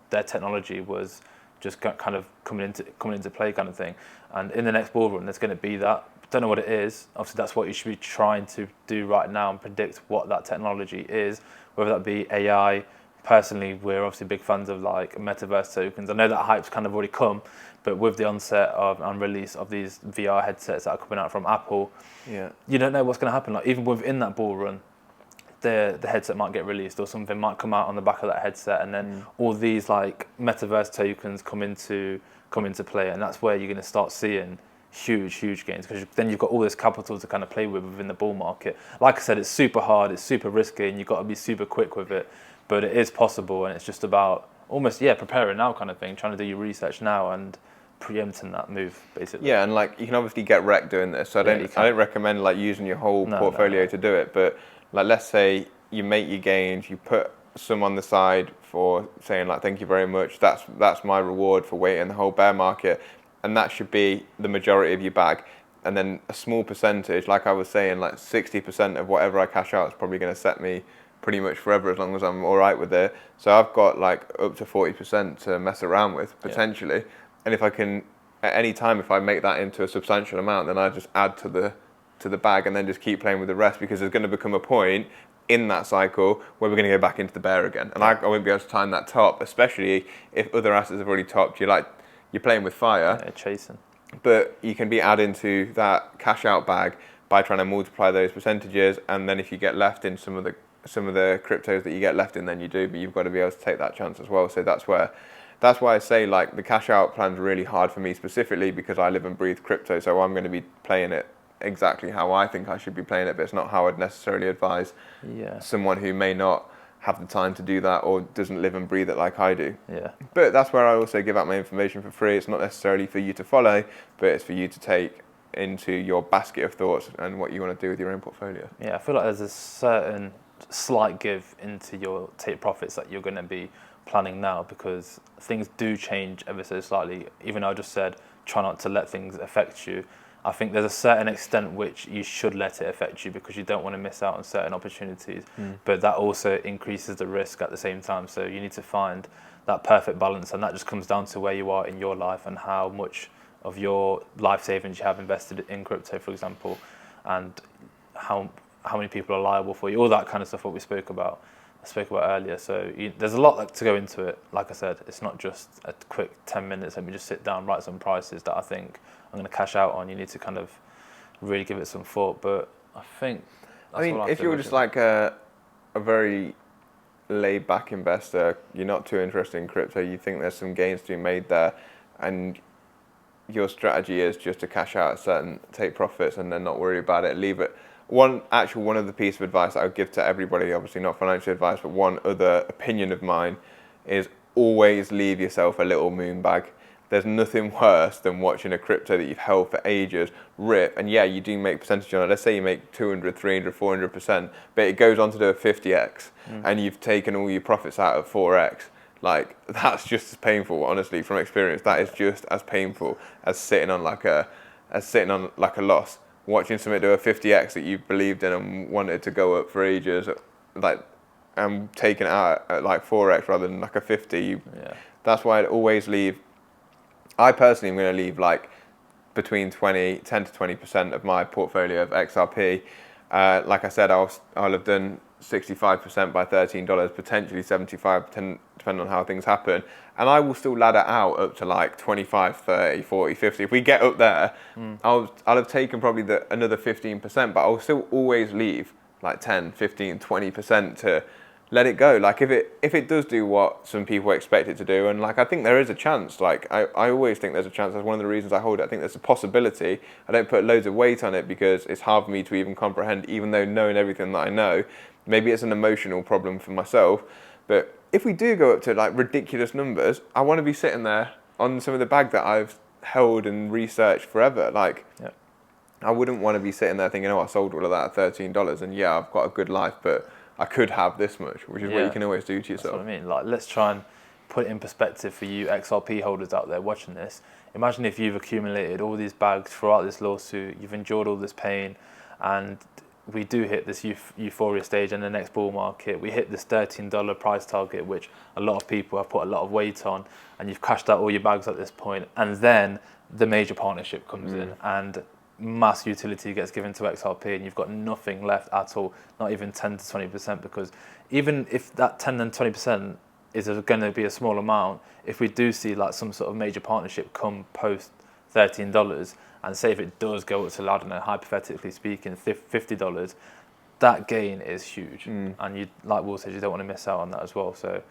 their technology was just kind of coming into play, kind of thing. And in the next bull run, there's going to be that. Don't know what it is. Obviously, that's what you should be trying to do right now and predict what that technology is, whether that be AI. Personally, we're obviously big fans of like metaverse tokens. I know that hype's kind of already come, but with the onset of and release of these VR headsets that are coming out from Apple, you don't know what's going to happen. Like even within that bull run, the headset might get released or something might come out on the back of that headset, and then all these like metaverse tokens come into play, and that's where you're going to start seeing huge gains, because then you've got all this capital to kind of play with within the bull market. Like I said, it's super hard, it's super risky, and you've got to be super quick with it. But it is possible, and it's just about almost preparing now kind of thing, trying to do your research now and preempting that move basically. Yeah, and like you can obviously get wrecked doing this. So I don't recommend like using your whole portfolio to do it. But like let's say you make your gains, you put some on the side for saying like thank you very much. That's my reward for waiting the whole bear market, and that should be the majority of your bag. And then a small percentage, like I was saying, like 60% of whatever I cash out is probably going to set me pretty much forever as long as I'm all right with it. So I've got like up to 40% to mess around with potentially. And if I can, at any time, if I make that into a substantial amount, then I just add to the bag and then just keep playing with the rest, because there's going to become a point in that cycle where we're going to go back into the bear again. And I won't be able to time that top, especially if other assets have already topped. You're playing with fire. Yeah, chasing. But you can be adding to that cash out bag by trying to multiply those percentages, and then if you get left in some of the cryptos that you get left in, then you do, but you've got to be able to take that chance as well. So that's why I say like the cash out plan's really hard for me specifically, because I live and breathe crypto, so I'm going to be playing it exactly how I think I should be playing it, but it's not how I'd necessarily advise someone who may not have the time to do that or doesn't live and breathe it like I do. But that's where I also give out my information for free. It's not necessarily for you to follow, but it's for you to take into your basket of thoughts and what you want to do with your own portfolio. Yeah, I feel like there's a certain slight give into your take profits that you're going to be planning now, because things do change ever so slightly. Even though I just said try not to let things affect you, I think there's a certain extent which you should let it affect you, because you don't want to miss out on certain opportunities. But that also increases the risk at the same time. So you need to find that perfect balance, and that just comes down to where you are in your life and how much of your life savings you have invested in crypto, for example, and how many people are liable for you, all that kind of stuff, what I spoke about earlier. So there's a lot to go into it. Like I said, it's not just a quick 10 minutes, let me just sit down, write some prices that I think I'm going to cash out on. You need to kind of really give it some thought. But I think if you're just like a very laid back investor, you're not too interested in crypto, you think there's some gains to be made there, and your strategy is just to cash out certain take profits and then not worry about it, leave it. One of the piece of advice that I would give to everybody, obviously not financial advice, but one other opinion of mine, is always leave yourself a little moon bag. There's nothing worse than watching a crypto that you've held for ages rip, and yeah, you do make percentage on it. Let's say you make 200, 300, 400%, but it goes on to do a 50x, and you've taken all your profits out of 4x. Like, that's just as painful, honestly, from experience. That is just as painful as sitting on like a loss. Watching something do a 50x that you believed in and wanted to go up for ages, like, and taking it out at like 4x rather than like a 50. That's why I'd always leave. I personally am going to leave like between 10 to 20% of my portfolio of XRP. Like I said, I'll have done 65% by $13, potentially 75%, depending on how things happen. And I will still ladder out up to like 25, 30, 40, 50. If we get up there, I'll have taken probably another 15%, but I'll still always leave like 10, 15, 20% to let it go. Like if it does do what some people expect it to do, and like I think there is a chance, like I always think there's a chance. That's one of the reasons I hold it. I think there's a possibility. I don't put loads of weight on it because it's hard for me to even comprehend, even though knowing everything that I know. Maybe it's an emotional problem for myself, but if we do go up to like ridiculous numbers, I want to be sitting there on some of the bag that I've held and researched forever. Like, I wouldn't want to be sitting there thinking, oh, I sold all of that at $13, and yeah, I've got a good life, but I could have this much, which is what you can always do to yourself. That's what I mean. Like, let's try and put it in perspective for you XRP holders out there watching this. Imagine if you've accumulated all these bags throughout this lawsuit, you've endured all this pain, and we do hit this euphoria stage in the next bull market. We hit this $13 price target, which a lot of people have put a lot of weight on, and you've cashed out all your bags at this point, and then the major partnership comes in, and mass utility gets given to XRP, and you've got nothing left at all, not even 10 to 20%, because even if that 10 and 20% is going to be a small amount, if we do see like some sort of major partnership come post $13, and say if it does go up to, I don't know, hypothetically speaking, $50, that gain is huge. And you, like Will said, you don't want to miss out on that as well. So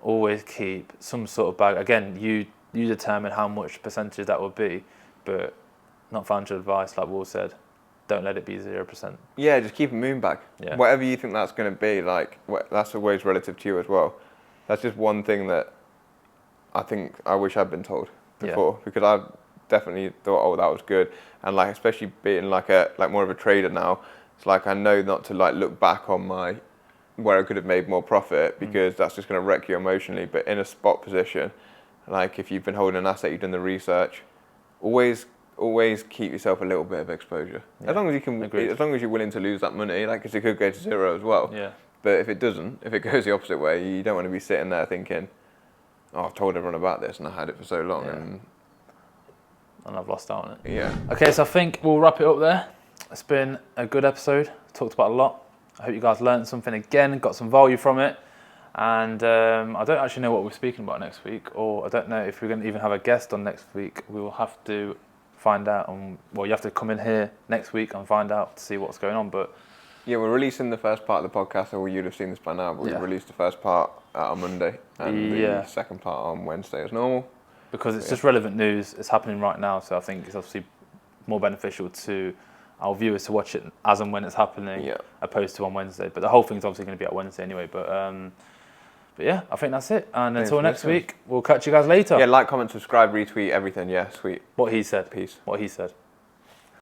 always keep some sort of bag. Again, you determine how much percentage that will be, but not financial advice, like Will said. Don't let it be 0%. Yeah, just keep a moon bag. Yeah. Whatever you think that's going to be, like that's always relative to you as well. That's just one thing that I think I wish I'd been told before, because I've definitely thought, oh, that was good, and like especially being like more of a trader now, it's like I know not to like look back on where I could have made more profit, because that's just going to wreck you emotionally. But in a spot position, like if you've been holding an asset, you've done the research, always keep yourself a little bit of exposure. As long as you can, as long as you're willing to lose that money, like, because it could go to zero as well. But if it doesn't, if it goes the opposite way, you don't want to be sitting there thinking, oh, I've told everyone about this and I had it for so long, and I've lost out on it. Yeah. Okay, so I think we'll wrap it up there. It's been a good episode. Talked about a lot. I hope you guys learned something again, got some value from it. And I don't actually know what we're speaking about next week, or I don't know if we're going to even have a guest on next week. We will have to find out. Well, you have to come in here next week and find out to see what's going on. But yeah, we're releasing the first part of the podcast, or you'd have seen this by now, but we released the first part on Monday and the second part on Wednesday as normal. Because it's just relevant news, it's happening right now, so I think it's obviously more beneficial to our viewers to watch it as and when it's happening, opposed to on Wednesday. But the whole thing's obviously going to be at Wednesday anyway. But yeah, I think that's it. And until next week, we'll catch you guys later. Yeah, like, comment, subscribe, retweet, everything. Yeah, sweet. What he said. Peace. What he said.